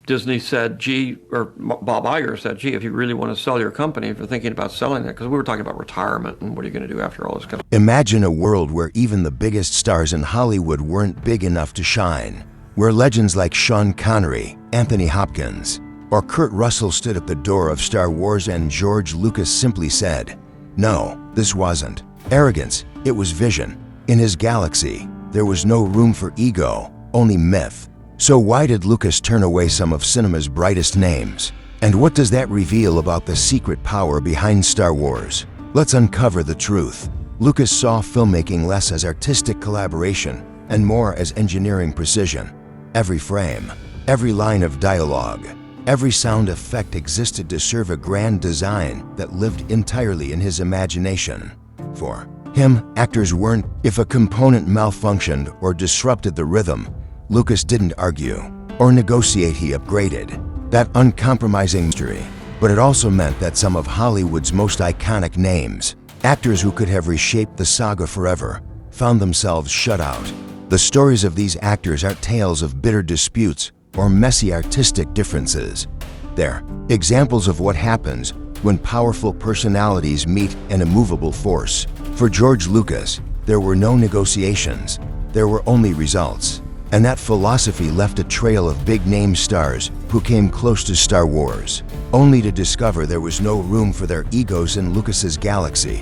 Disney said, gee, or Bob Iger said, gee, if you really want to sell your company, if you're thinking about selling it, because we were talking about retirement and what are you going to do after all this kind of... Imagine a world where even the biggest stars in Hollywood weren't big enough to shine, where legends like Sean Connery, Anthony Hopkins, or Kurt Russell stood at the door of Star Wars and George Lucas simply said, no, this wasn't arrogance, it was vision. In his galaxy, there was no room for ego, only myth. So why did Lucas turn away some of cinema's brightest names? And what does that reveal about the secret power behind Star Wars? Let's uncover the truth. Lucas saw filmmaking less as artistic collaboration and more as engineering precision. Every frame, every line of dialogue, every sound effect existed to serve a grand design that lived entirely in his imagination. For him, actors weren't. If a component malfunctioned or disrupted the rhythm, Lucas didn't argue or negotiate, he upgraded. That uncompromising mystery. But it also meant that some of Hollywood's most iconic names, actors who could have reshaped the saga forever, found themselves shut out. The stories of these actors aren't tales of bitter disputes or messy artistic differences. They're examples of what happens when powerful personalities meet an immovable force. For George Lucas, there were no negotiations, there were only results. And that philosophy left a trail of big-name stars who came close to Star Wars, only to discover there was no room for their egos in Lucas's galaxy.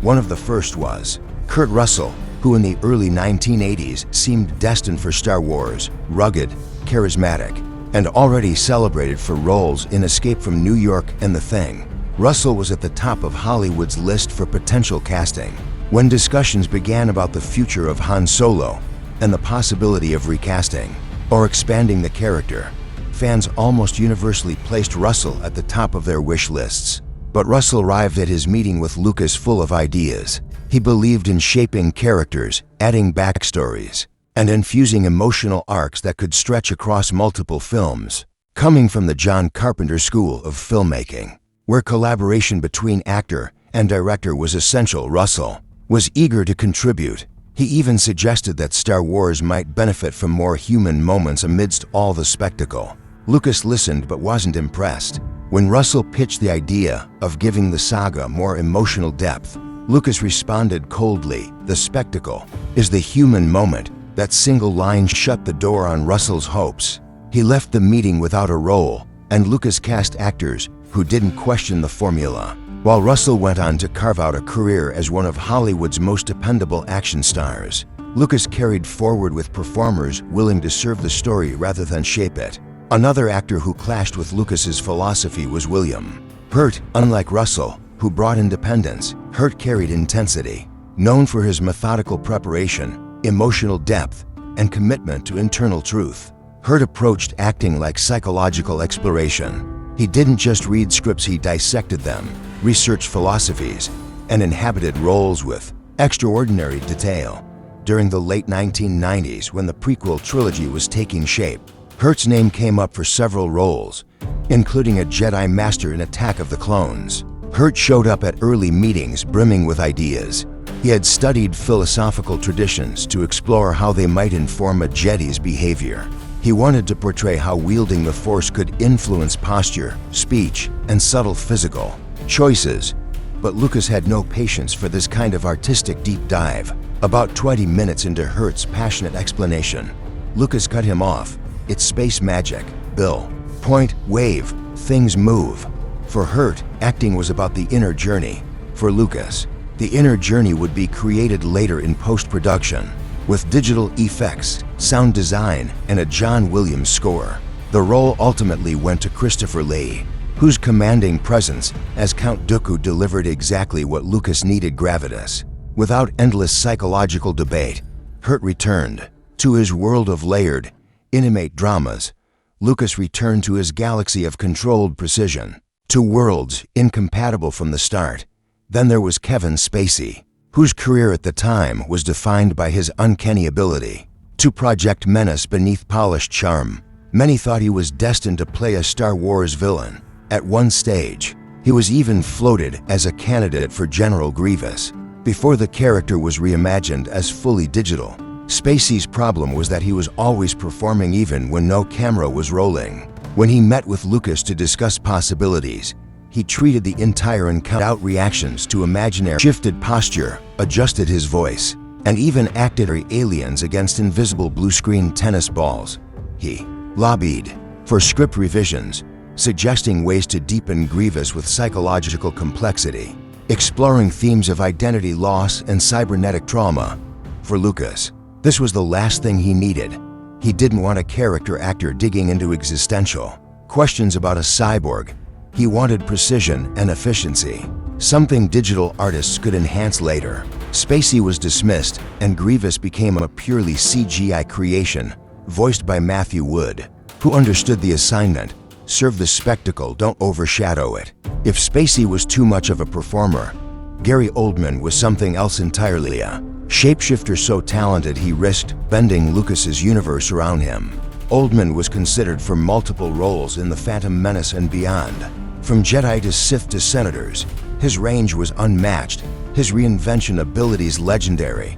One of the first was Kurt Russell, who in the early 1980s seemed destined for Star Wars, rugged, charismatic, and already celebrated for roles in Escape from New York and The Thing. Russell was at the top of Hollywood's list for potential casting. When discussions began about the future of Han Solo, and the possibility of recasting or expanding the character, fans almost universally placed Russell at the top of their wish lists. But Russell arrived at his meeting with Lucas full of ideas. He believed in shaping characters, adding backstories, and infusing emotional arcs that could stretch across multiple films. Coming from the John Carpenter school of filmmaking, where collaboration between actor and director was essential, Russell was eager to contribute. He even suggested that Star Wars might benefit from more human moments amidst all the spectacle. Lucas listened but wasn't impressed. When Russell pitched the idea of giving the saga more emotional depth, Lucas responded coldly, "The spectacle is the human moment." That single line shut the door on Russell's hopes. He left the meeting without a role, and Lucas cast actors who didn't question the formula, while Russell went on to carve out a career as one of Hollywood's most dependable action stars. Lucas carried forward with performers willing to serve the story rather than shape it. Another actor who clashed with Lucas's philosophy was William Hurt. Unlike Russell, who brought independence, Hurt carried intensity. Known for his methodical preparation, emotional depth, and commitment to internal truth, Hurt approached acting like psychological exploration. He didn't just read scripts, he dissected them, researched philosophies, and inhabited roles with extraordinary detail. During the late 1990s, when the prequel trilogy was taking shape, Hurt's name came up for several roles, including a Jedi Master in Attack of the Clones. Hurt showed up at early meetings brimming with ideas. He had studied philosophical traditions to explore how they might inform a Jedi's behavior. He wanted to portray how wielding the Force could influence posture, speech, and subtle physical choices. But Lucas had no patience for this kind of artistic deep dive. About 20 minutes into Hurt's passionate explanation, Lucas cut him off. "It's space magic, Bill. Point, wave, things move." For Hurt, acting was about the inner journey. For Lucas, the inner journey would be created later in post-production, with digital effects, sound design, and a John Williams score. The role ultimately went to Christopher Lee, whose commanding presence as Count Dooku delivered exactly what Lucas needed: gravitas. Without endless psychological debate, Hurt returned to his world of layered, intimate dramas. Lucas returned to his galaxy of controlled precision. Two worlds incompatible from the start. Then there was Kevin Spacey, whose career at the time was defined by his uncanny ability to project menace beneath polished charm. Many thought he was destined to play a Star Wars villain. At one stage, he was even floated as a candidate for General Grievous, before the character was reimagined as fully digital. Spacey's problem was that he was always performing even when no camera was rolling. When he met with Lucas to discuss possibilities, he treated the entire encounter out reactions to imaginary, shifted posture, adjusted his voice, and even acted aliens against invisible blue-screen tennis balls. He lobbied for script revisions, suggesting ways to deepen Grievous with psychological complexity, exploring themes of identity loss and cybernetic trauma. For Lucas, this was the last thing he needed. He didn't want a character actor digging into existential questions about a cyborg. He wanted precision and efficiency, something digital artists could enhance later. Spacey was dismissed, and Grievous became a purely CGI creation, voiced by Matthew Wood, who understood the assignment. Serve the spectacle, don't overshadow it. If Spacey was too much of a performer, Gary Oldman was something else entirely, a shapeshifter so talented he risked bending Lucas's universe around him. Oldman was considered for multiple roles in The Phantom Menace and beyond. From Jedi to Sith to Senators, his range was unmatched, his reinvention abilities legendary.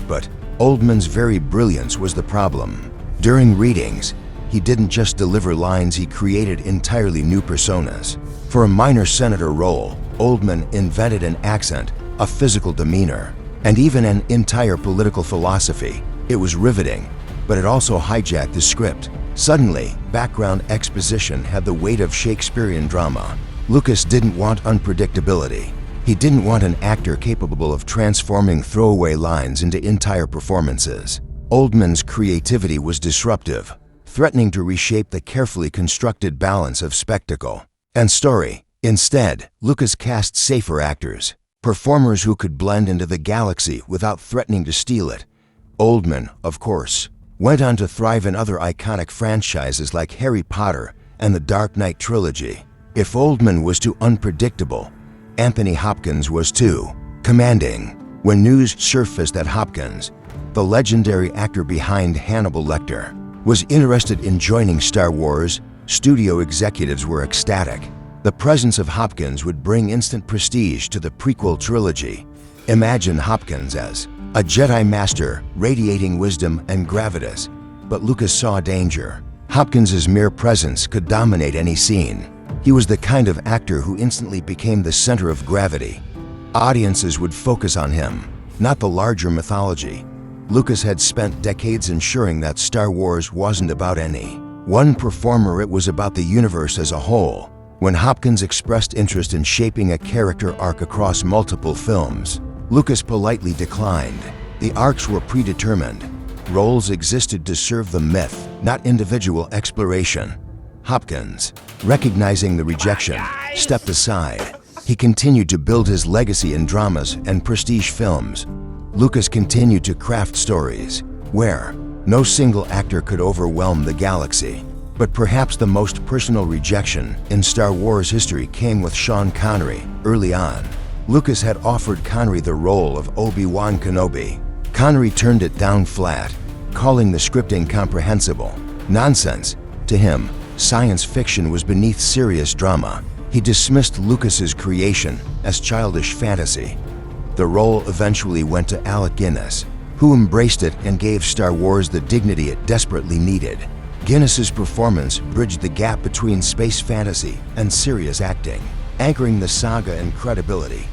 But Oldman's very brilliance was the problem. During readings, he didn't just deliver lines, he created entirely new personas. For a minor senator role, Oldman invented an accent, a physical demeanor, and even an entire political philosophy. It was riveting, but it also hijacked the script. Suddenly, background exposition had the weight of Shakespearean drama. Lucas didn't want unpredictability. He didn't want an actor capable of transforming throwaway lines into entire performances. Oldman's creativity was disruptive, threatening to reshape the carefully constructed balance of spectacle and story. Instead, Lucas cast safer actors, performers who could blend into the galaxy without threatening to steal it. Oldman, of course, went on to thrive in other iconic franchises like Harry Potter and the Dark Knight trilogy. If Oldman was too unpredictable, Anthony Hopkins was too commanding. When news surfaced that Hopkins, the legendary actor behind Hannibal Lecter, was interested in joining Star Wars, studio executives were ecstatic. The presence of Hopkins would bring instant prestige to the prequel trilogy. Imagine Hopkins as a Jedi Master, radiating wisdom and gravitas. But Lucas saw danger. Hopkins's mere presence could dominate any scene. He was the kind of actor who instantly became the center of gravity. Audiences would focus on him, not the larger mythology. Lucas had spent decades ensuring that Star Wars wasn't about any one performer, it was about the universe as a whole. When Hopkins expressed interest in shaping a character arc across multiple films, Lucas politely declined. The arcs were predetermined. Roles existed to serve the myth, not individual exploration. Hopkins, recognizing the rejection, stepped aside. He continued to build his legacy in dramas and prestige films. Lucas continued to craft stories where no single actor could overwhelm the galaxy. But perhaps the most personal rejection in Star Wars history came with Sean Connery. Early on, Lucas had offered Connery the role of Obi-Wan Kenobi. Connery turned it down flat, calling the script incomprehensible. Nonsense. To him, science fiction was beneath serious drama. He dismissed Lucas's creation as childish fantasy. The role eventually went to Alec Guinness, who embraced it and gave Star Wars the dignity it desperately needed. Guinness's performance bridged the gap between space fantasy and serious acting, anchoring the saga in credibility.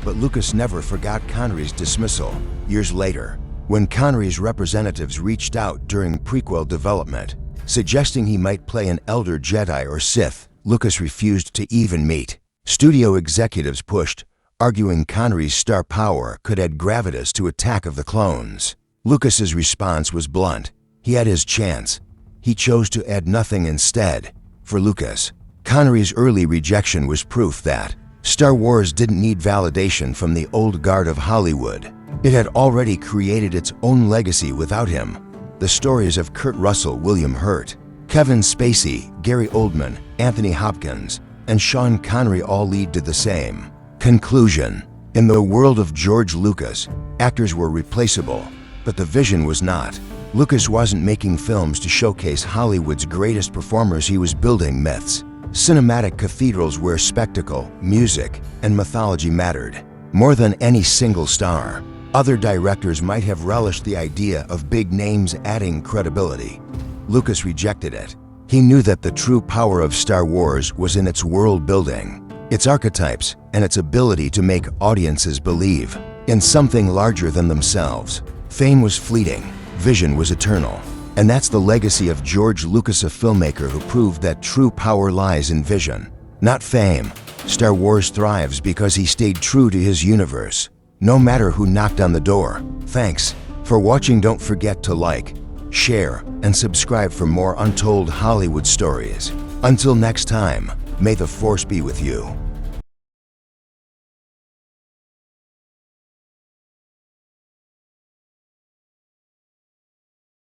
But Lucas never forgot Connery's dismissal. Years later, when Connery's representatives reached out during prequel development, suggesting he might play an elder Jedi or Sith, Lucas refused to even meet. Studio executives pushed, arguing Connery's star power could add gravitas to Attack of the Clones. Lucas's response was blunt. He had his chance. He chose to add nothing instead. For Lucas, Connery's early rejection was proof that Star Wars didn't need validation from the old guard of Hollywood. It had already created its own legacy without him. The stories of Kurt Russell, William Hurt, Kevin Spacey, Gary Oldman, Anthony Hopkins, and Sean Connery all lead to the same conclusion. In the world of George Lucas, actors were replaceable, but the vision was not. Lucas wasn't making films to showcase Hollywood's greatest performers, he was building myths. Cinematic cathedrals where spectacle, music, and mythology mattered more than any single star. Other directors might have relished the idea of big names adding credibility. Lucas rejected it. He knew that the true power of Star Wars was in its world building, its archetypes, and its ability to make audiences believe in something larger than themselves. Fame was fleeting, vision was eternal. And that's the legacy of George Lucas, a filmmaker who proved that true power lies in vision, not fame. Star Wars thrives because he stayed true to his universe, no matter who knocked on the door. Thanks for watching. Don't forget to like, share, and subscribe for more untold Hollywood stories. Until next time, may the Force be with you.